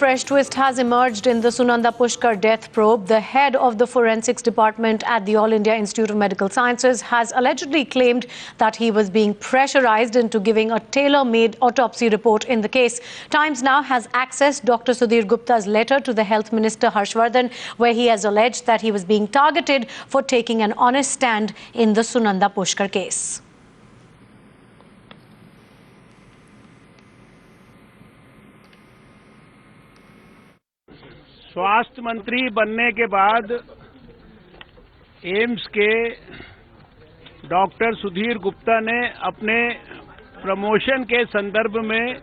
Fresh twist has emerged in the Sunanda Pushkar death probe. The head of the forensics department at the All India Institute of Medical Sciences has allegedly claimed that he was being pressurized into giving a tailor-made autopsy report in the case. Times now has accessed Dr. Sudhir Gupta's letter to the Health Minister Harshvardhan, where he has alleged that he was being targeted for taking an honest stand in the Sunanda Pushkar case. स्वास्थ्य मंत्री बनने के बाद AIIMS के doctor Sudhir Gupta ने अपने promotion के संदर्भ में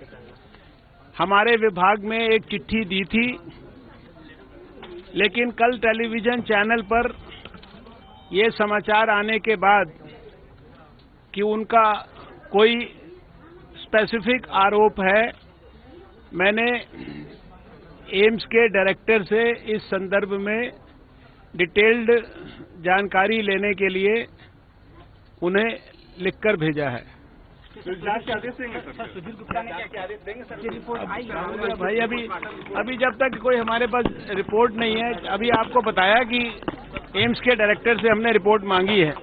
हमारे विभाग में एक चिट्ठी दी थी, लेकिन कल टेलीविजन चैनल पर ये समाचार आने के बाद कि उनका कोई स्पेसिफिक आरोप है, मैंने एम्स के डायरेक्टर से इस संदर्भ में डिटेल्ड जानकारी लेने के लिए उन्हें लिखकर भेजा है। भाई अभी जब तक कोई हमारे पास रिपोर्ट नहीं है, अभी आपको बताया कि एम्स के डायरेक्टर से हमने रिपोर्ट मांगी है।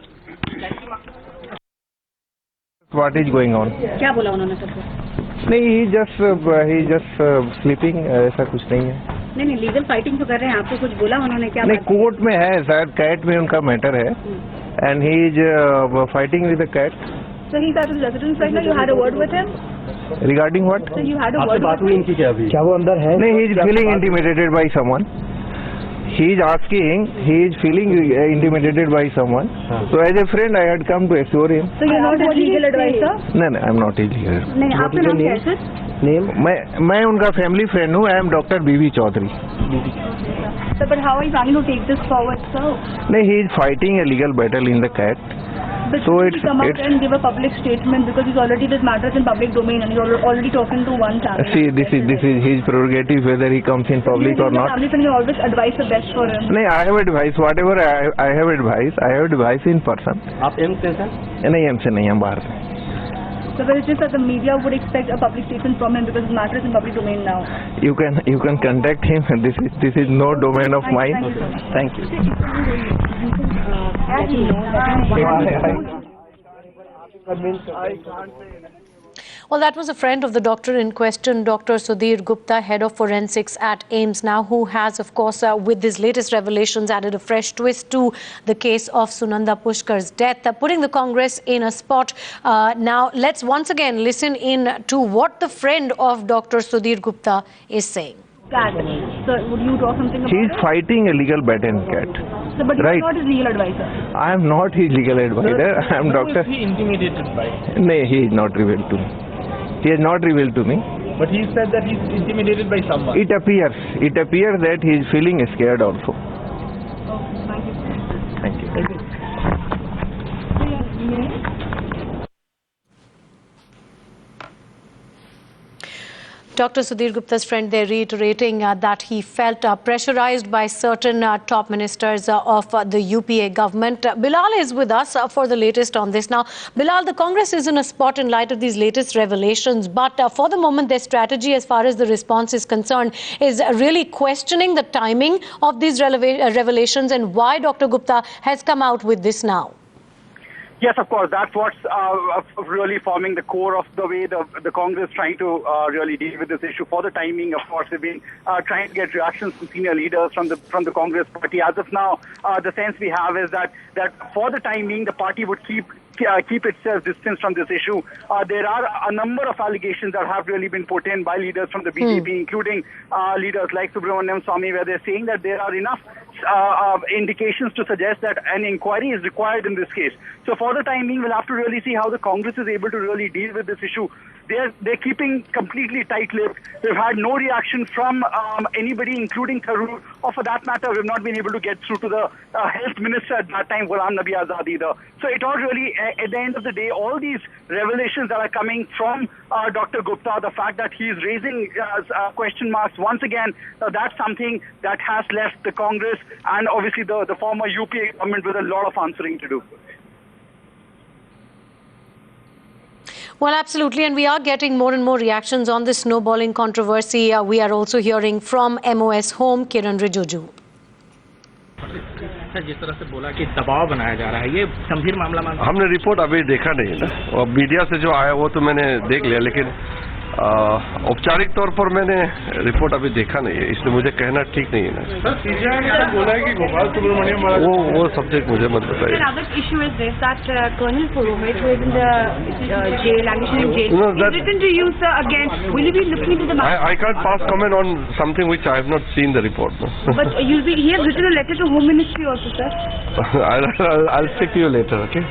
What is going on? क्या बोला उन्होंने सर? नहीं, he just sleeping, ऐसा कुछ नहीं है। नहीं लीगल फाइटिंग तो कर रहे हैं, आपको कुछ बोला उन्होंने? क्या नहीं, कोर्ट में है शायद, कैट में उनका मैटर है and he is fighting with the cat. So he's at his residence right now. You had a word with him? Regarding what? So you had a word with him? क्या वो अंदर है? नहीं, he is feeling intimidated by someone. He is asking, he is feeling intimidated by someone. So as a friend, I had come to assure him. So you're not his legal advisor? नहीं, I am not his legal advisor. नहीं, आपका नाम क्या है sir? Name? मैं उनका family friend हूँ। I am Dr. B.V. Chaudhary. So but how are you planning to take this forward, sir? नहीं, he is fighting a legal battle in the CAT. But So should he come out and give a public statement, because he's already, this matters in public domain and he's already talking to one channel. See, this is his prerogative whether he comes in public or not. Family friend, you always advise the best for him. नहीं, I have advice, whatever I have advice in person. आप AIIMS से sir? नहीं, M से नहीं, हम बाहर से। So but it's just that the media would expect a public statement from him because it matters in public domain now. You can contact him. This is no domain of mine. Thank you. Well, that was a friend of the doctor in question, Dr. Sudhir Gupta, head of forensics at AIIMS now, who has, of course, with his latest revelations, added a fresh twist to the case of Sunanda Pushkar's death, putting the Congress in a spot. Now, let's once again listen in to what the friend of Dr. Sudhir Gupta is saying. CAT. So would you draw something about He is it? fighting a legal battle in CAT. So, but Right. you're not his legal advisor. I am not his legal advisor. I am Doctor. Who is he intimidated by? No, he is not revealed to me. He has not revealed to me. But he said that he's intimidated by someone. It appears that he is feeling scared also. Thank you. Thank you. Dr. Sudhir Gupta's friend there reiterating that he felt pressurized by certain top ministers of the UPA government. Bilal is with us for the latest on this. Now, Bilal, the Congress is in a spot in light of these latest revelations, but for the moment their strategy as far as the response is concerned is really questioning the timing of these revelations and why Dr. Gupta has come out with this now. Yes, of course. That's what's really forming the core of the way the Congress trying to really deal with this issue. For the timing, of course, they've been trying to get reactions from senior leaders from the Congress party. As of now, the sense we have is that for the timing, the party would keep itself distant from this issue. There are a number of allegations that have really been put in by leaders from the BJP, including leaders like Subramaniam Swamy, where they're saying that there are enough indications to suggest that an inquiry is required in this case. So for the time being, we'll have to really see how the Congress is able to really deal with this issue. They're keeping completely tight-lipped. We've had no reaction from anybody, including Tharoor, or for that matter, we've not been able to get through to the health minister at that time, Ghulam Nabi Azad either. So it all really, at the end of the day, all these revelations that are coming from Dr. Gupta, the fact that he's raising question marks once again, that's something that has left the Congress and obviously the former UPA government with a lot of answering to do. Well, absolutely, and we are getting more and more reactions on this snowballing controversy. We are also hearing from MOS Home, Kiran Rijiju. जिस तरह से बोला कि दबाव बनाया जा रहा है, ये गंभीर मामला मानते हैं? हमने रिपोर्ट अभी देखा नहीं ना, और मीडिया से जो आया वो तो मैंने देख लिया, लेकिन औपचारिक तौर पर मैंने रिपोर्ट अभी देखा नहीं है, इसलिए मुझे कहना ठीक नहीं है ना। सर, सीबीआई ने बोला है कि गोपाल सुब्रमण्यम वो सब्जेक्ट मुझे मत बताइए। Another issue is this, that Colonel Purohit, who is in the jail, languishing in jail, No, is written to you, sir, again. Will you be looking into the matter? I can't pass comment on something which I have not seen the report. No? But he has written a letter to Home Ministry also, sir. I'll speak to you later, okay?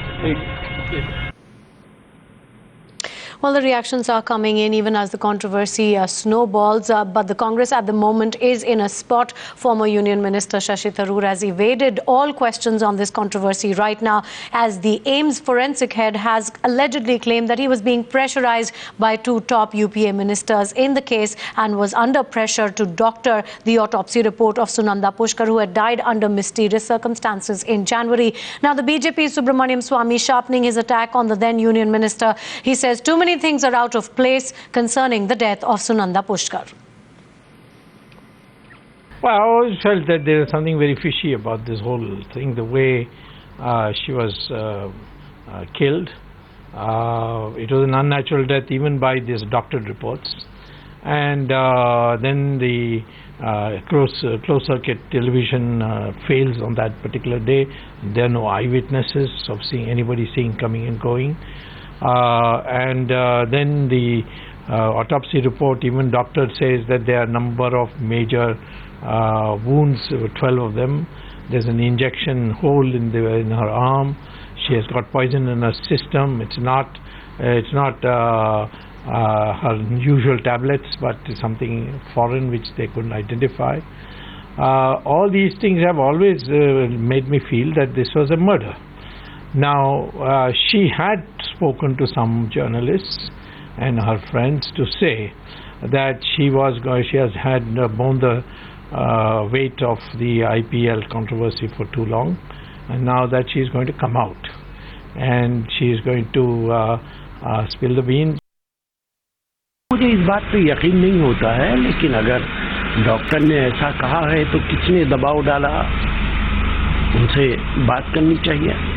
Well, the reactions are coming in even as the controversy snowballs, but the Congress at the moment is in a spot. Former Union Minister Shashi Tharoor has evaded all questions on this controversy right now, as the AIIMS forensic head has allegedly claimed that he was being pressurized by two top UPA ministers in the case and was under pressure to doctor the autopsy report of Sunanda Pushkar, who had died under mysterious circumstances in January. Now, the BJP's Subramaniam Swamy sharpening his attack on the then Union Minister. He says too many things are out of place concerning the death of Sunanda Pushkar. Well, I always felt that there was something very fishy about this whole thing, the way she was killed. It was an unnatural death even by these doctored reports. And then the closed circuit television fails on that particular day. There are no eyewitnesses of anybody seeing coming and going. Then the autopsy report, even doctor says that there are a number of major wounds, 12 of them. There's an injection hole in her arm. She has got poison in her system. It's not her usual tablets, but something foreign which they couldn't identify. All these things have always made me feel that this was a murder. Now, she had spoken to some journalists and her friends to say that she has had borne the weight of the IPL controversy for too long, and now that she is going to come out and she is going to spill the beans. मुझे इस बात पे यकीन नहीं होता है, लेकिन अगर डॉक्टर ने ऐसा कहा है तो किसने दबाव डाला, उनसे बात करनी चाहिए।